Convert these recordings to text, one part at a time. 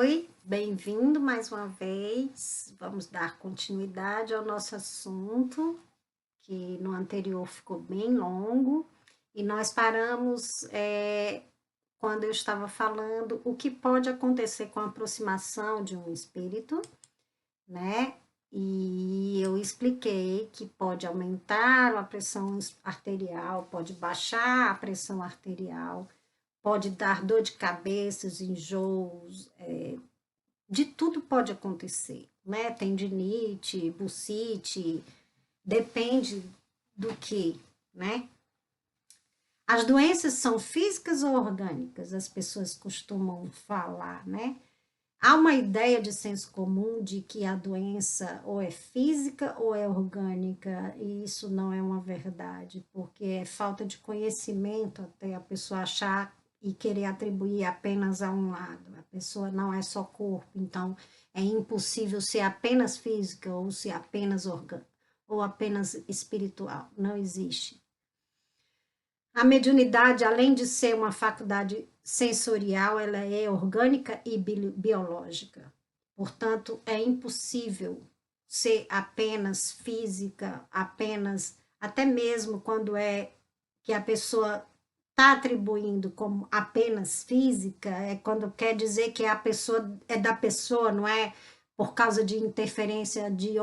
Oi, bem-vindo mais uma vez. Vamos dar continuidade ao nosso assunto, que no anterior ficou bem longo, e nós paramos quando eu estava falando o que pode acontecer com a aproximação de um espírito, né? E eu expliquei que pode aumentar a pressão arterial, pode baixar a pressão arterial, pode dar dor de cabeça, enjoos, de tudo pode acontecer, né? Tendinite, bursite, depende do que, né? As doenças são físicas ou orgânicas? As pessoas costumam falar, né? Há uma ideia de senso comum de que a doença ou é física ou é orgânica, e isso não é uma verdade, porque é falta de conhecimento até a pessoa achar e querer atribuir apenas a um lado. A pessoa não é só corpo, então é impossível ser apenas física ou ser apenas orgânica ou apenas espiritual. Não existe. A mediunidade, além de ser uma faculdade sensorial, ela é orgânica e biológica. Portanto, é impossível ser apenas física, apenas, até mesmo quando é que a pessoa está atribuindo como apenas física, é quando quer dizer que a pessoa é da pessoa, não é por causa de interferência de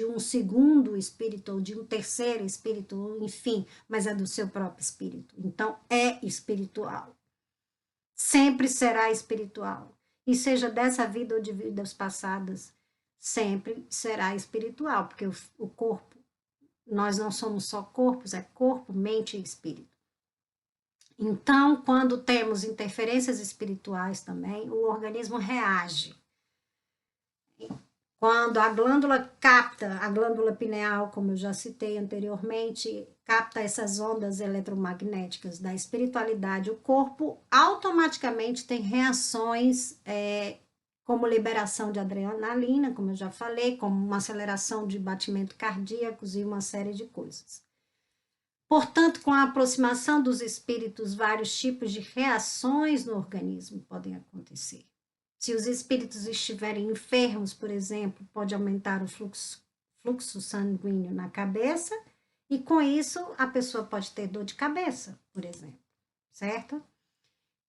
um segundo espírito ou de um terceiro espírito, enfim, mas é do seu próprio espírito. Então, é espiritual. Sempre será espiritual. E seja dessa vida ou de vidas passadas, sempre será espiritual, porque o corpo, nós não somos só corpos, é corpo, mente e espírito. Então, quando temos interferências espirituais também, o organismo reage. Quando a glândula capta, a glândula pineal, como eu já citei anteriormente, capta essas ondas eletromagnéticas da espiritualidade, o corpo automaticamente tem reações como liberação de adrenalina, como eu já falei, como uma aceleração de batimento cardíacos e uma série de coisas. Portanto, com a aproximação dos espíritos, vários tipos de reações no organismo podem acontecer. Se os espíritos estiverem enfermos, por exemplo, pode aumentar o fluxo sanguíneo na cabeça, e com isso a pessoa pode ter dor de cabeça, por exemplo, certo?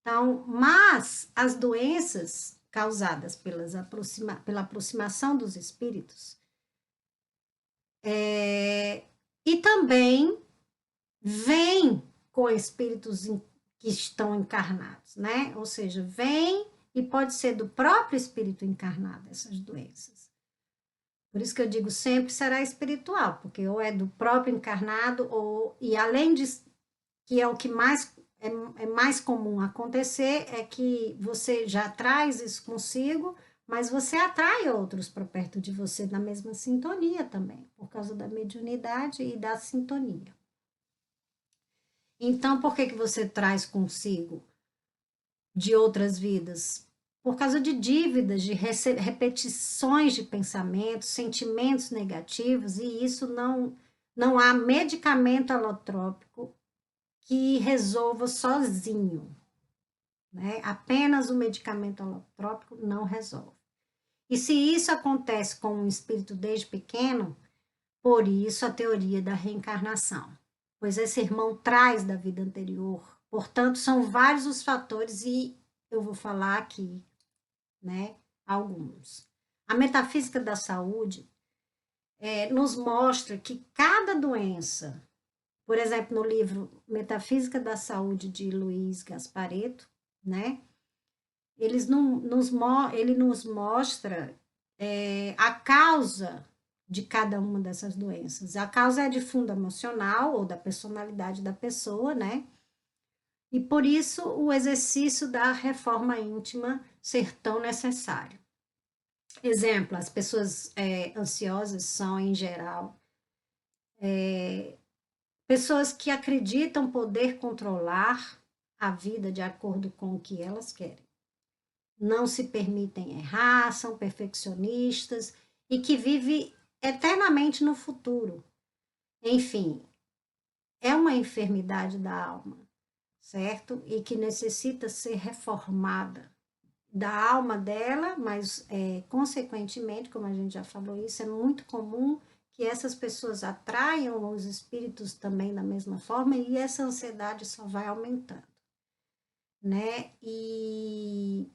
Então, mas as doenças causadas pela aproximação dos espíritos, e também vem com espíritos que estão encarnados, né? Ou seja, vem e pode ser do próprio espírito encarnado essas doenças. Por isso que eu digo sempre será espiritual, porque ou é do próprio encarnado ou e além de que é o que mais é mais comum acontecer é que você já traz isso consigo, mas você atrai outros para perto de você na mesma sintonia também, por causa da mediunidade e da sintonia. Então, por que você traz consigo de outras vidas? Por causa de dívidas, de repetições de pensamentos, sentimentos negativos, e isso não há medicamento alotrópico que resolva sozinho, né? Apenas o medicamento alotrópico não resolve. E se isso acontece com um espírito desde pequeno, por isso a teoria da reencarnação, pois esse irmão traz da vida anterior. Portanto, são vários os fatores e eu vou falar aqui, né, alguns. A metafísica da saúde nos mostra que cada doença, por exemplo, no livro Metafísica da Saúde de Luiz Gasparetto, né, ele nos mostra a causa de cada uma dessas doenças. A causa é de fundo emocional ou da personalidade da pessoa, né? E por isso o exercício da reforma íntima ser tão necessário. Exemplo, as pessoas ansiosas são, em geral, pessoas que acreditam poder controlar a vida de acordo com o que elas querem. Não se permitem errar, são perfeccionistas e que vivem eternamente no futuro. Enfim, é uma enfermidade da alma, certo? E que necessita ser reformada. da alma dela, mas, consequentemente, como a gente já falou isso, é muito comum que essas pessoas atraiam os espíritos também da mesma forma e essa ansiedade só vai aumentando, né? E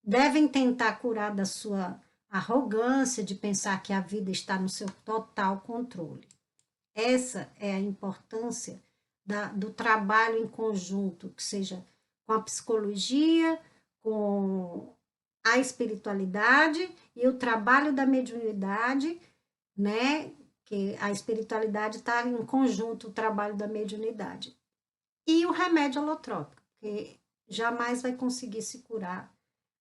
devem tentar curar da sua arrogância de pensar que a vida está no seu total controle. Essa é a importância do trabalho em conjunto, que seja com a psicologia, com a espiritualidade e o trabalho da mediunidade, né? Que a espiritualidade está em conjunto, o trabalho da mediunidade. E o remédio alotrópico, que jamais vai conseguir se curar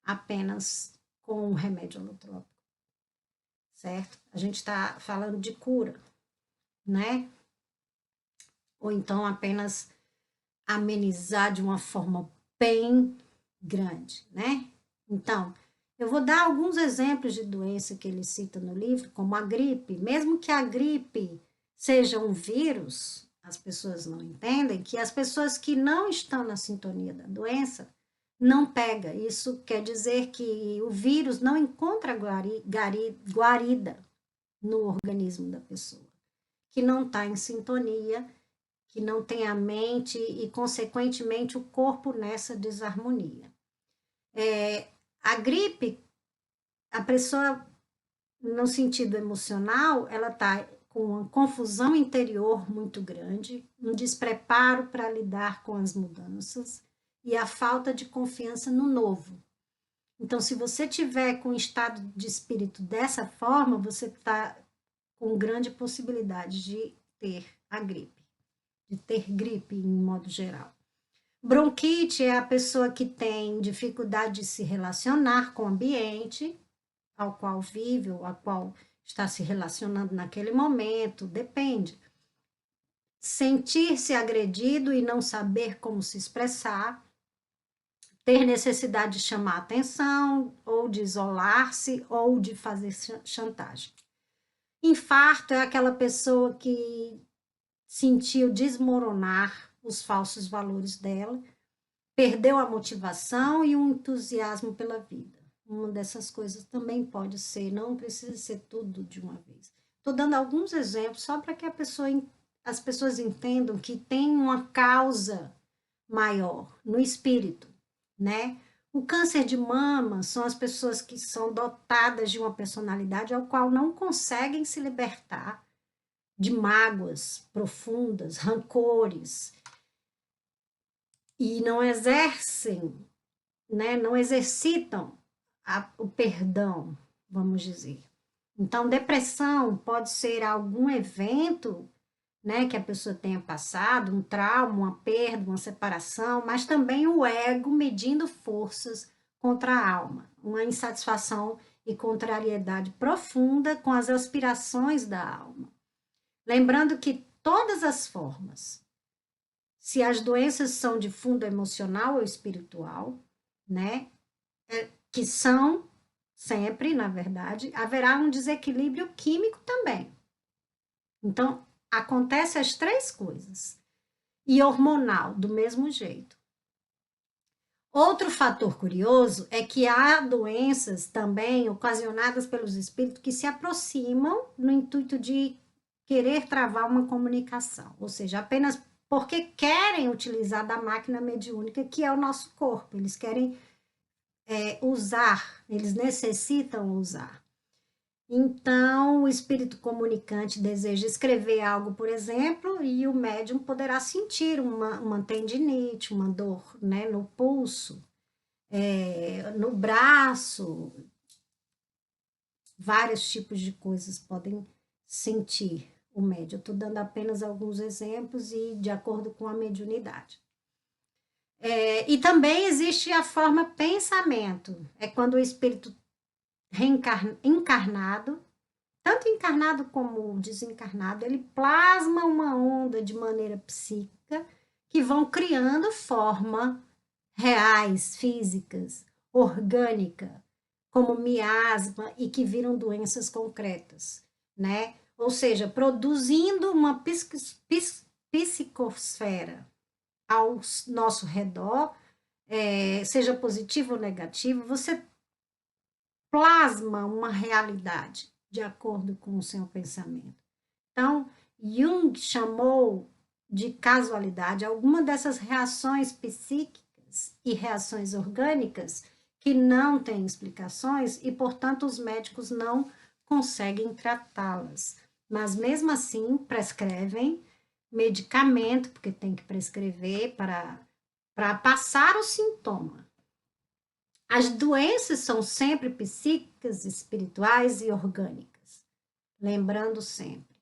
apenas com o remédio alotrópico, certo? A gente está falando de cura, né? Ou então apenas amenizar de uma forma bem grande, né? Então, eu vou dar alguns exemplos de doença que ele cita no livro, como a gripe. Mesmo que a gripe seja um vírus, as pessoas não entendem que as pessoas que não estão na sintonia da doença não pega. Isso quer dizer que o vírus não encontra guarida no organismo da pessoa, que não está em sintonia, que não tem a mente e, consequentemente, o corpo nessa desarmonia. A gripe, a pessoa, no sentido emocional, ela está com uma confusão interior muito grande, um despreparo para lidar com as mudanças e a falta de confiança no novo. Então, se você tiver com um estado de espírito dessa forma, você está com grande possibilidade de ter a gripe, de ter gripe em modo geral. Bronquite é a pessoa que tem dificuldade de se relacionar com o ambiente ao qual vive, ou ao qual está se relacionando naquele momento, depende. Sentir-se agredido e não saber como se expressar, ter necessidade de chamar atenção, ou de isolar-se, ou de fazer chantagem. Infarto é aquela pessoa que sentiu desmoronar os falsos valores dela, perdeu a motivação e o entusiasmo pela vida. Uma dessas coisas também pode ser, não precisa ser tudo de uma vez. Estou dando alguns exemplos só para que as pessoas entendam que tem uma causa maior no espírito, né? O câncer de mama são as pessoas que são dotadas de uma personalidade ao qual não conseguem se libertar de mágoas profundas, rancores, e não exercem, né, não exercitam o perdão, vamos dizer. Então, depressão pode ser algum evento, né, que a pessoa tenha passado, um trauma, uma perda, uma separação, mas também o ego medindo forças contra a alma, uma insatisfação e contrariedade profunda com as aspirações da alma. Lembrando que todas as formas, se as doenças são de fundo emocional ou espiritual, né, que são sempre, na verdade, haverá um desequilíbrio químico também. Então, acontece as três coisas. E hormonal, do mesmo jeito. Outro fator curioso é que há doenças também ocasionadas pelos espíritos que se aproximam no intuito de querer travar uma comunicação, ou seja, apenas porque querem utilizar da máquina mediúnica, que é o nosso corpo. Eles querem usar, eles necessitam usar. Então, o espírito comunicante deseja escrever algo, por exemplo, e o médium poderá sentir uma tendinite, uma dor, né, no pulso, no braço, vários tipos de coisas podem sentir o médium. Eu estou dando apenas alguns exemplos e de acordo com a mediunidade. E também existe a forma pensamento, é quando o espírito encarnado, tanto encarnado como desencarnado, ele plasma uma onda de maneira psíquica que vão criando forma reais, físicas, orgânica, como miasma e que viram doenças concretas, né? Ou seja, produzindo uma psicosfera ao nosso redor, seja positivo ou negativo, você plasma uma realidade de acordo com o seu pensamento. Então, Jung chamou de casualidade alguma dessas reações psíquicas e reações orgânicas que não têm explicações e, portanto, os médicos não conseguem tratá-las. Mas, mesmo assim, prescrevem medicamento, porque tem que prescrever para passar o sintoma. As doenças são sempre psíquicas, espirituais e orgânicas. Lembrando sempre,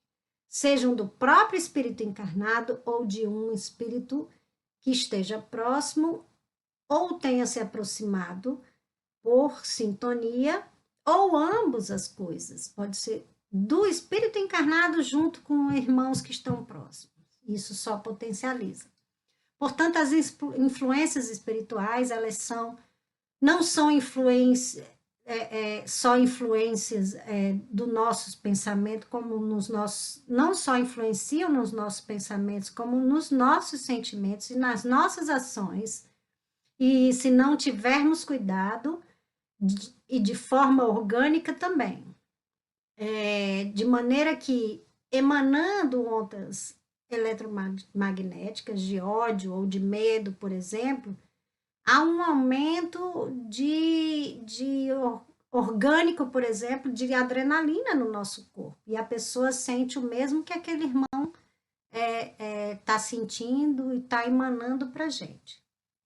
sejam do próprio espírito encarnado ou de um espírito que esteja próximo ou tenha se aproximado por sintonia, ou ambas as coisas. Pode ser do espírito encarnado junto com irmãos que estão próximos. Isso só potencializa. Portanto, as influências espirituais, elas não são só influências do nosso pensamento, como nos nossos, não só influenciam nos nossos pensamentos, como nos nossos sentimentos e nas nossas ações. E se não tivermos cuidado, e de forma orgânica também, de maneira que, emanando ondas eletromagnéticas de ódio ou de medo, por exemplo, há um aumento de orgânico, por exemplo, de adrenalina no nosso corpo. E a pessoa sente o mesmo que aquele irmão está sentindo e está emanando para a gente.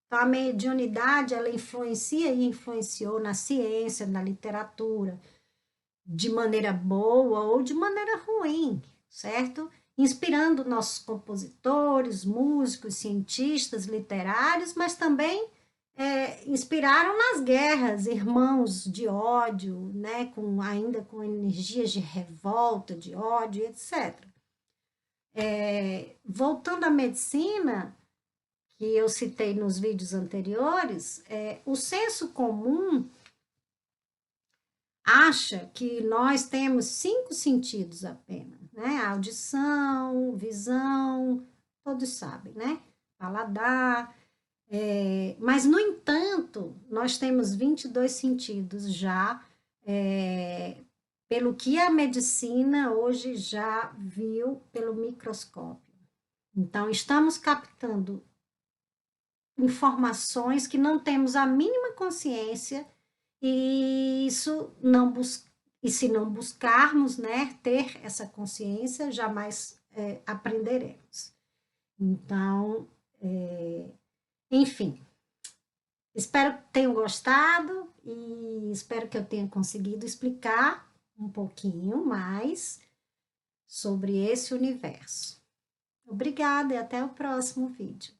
Então, a mediunidade, ela influencia e influenciou na ciência, na literatura, de maneira boa ou de maneira ruim, certo? Inspirando nossos compositores, músicos, cientistas, literários, mas também inspiraram nas guerras, irmãos de ódio, né, ainda com energias de revolta, de ódio, etc. Voltando à medicina, que eu citei nos vídeos anteriores, o senso comum acha que nós temos 5 sentidos apenas, né? Audição, visão, todos sabem, né? Paladar. Mas, no entanto, nós temos 22 sentidos já, pelo que a medicina hoje já viu pelo microscópio. Então, estamos captando informações que não temos a mínima consciência e e se não buscarmos, né, ter essa consciência, jamais aprenderemos. Então, enfim, espero que tenham gostado e espero que eu tenha conseguido explicar um pouquinho mais sobre esse universo. Obrigada e até o próximo vídeo.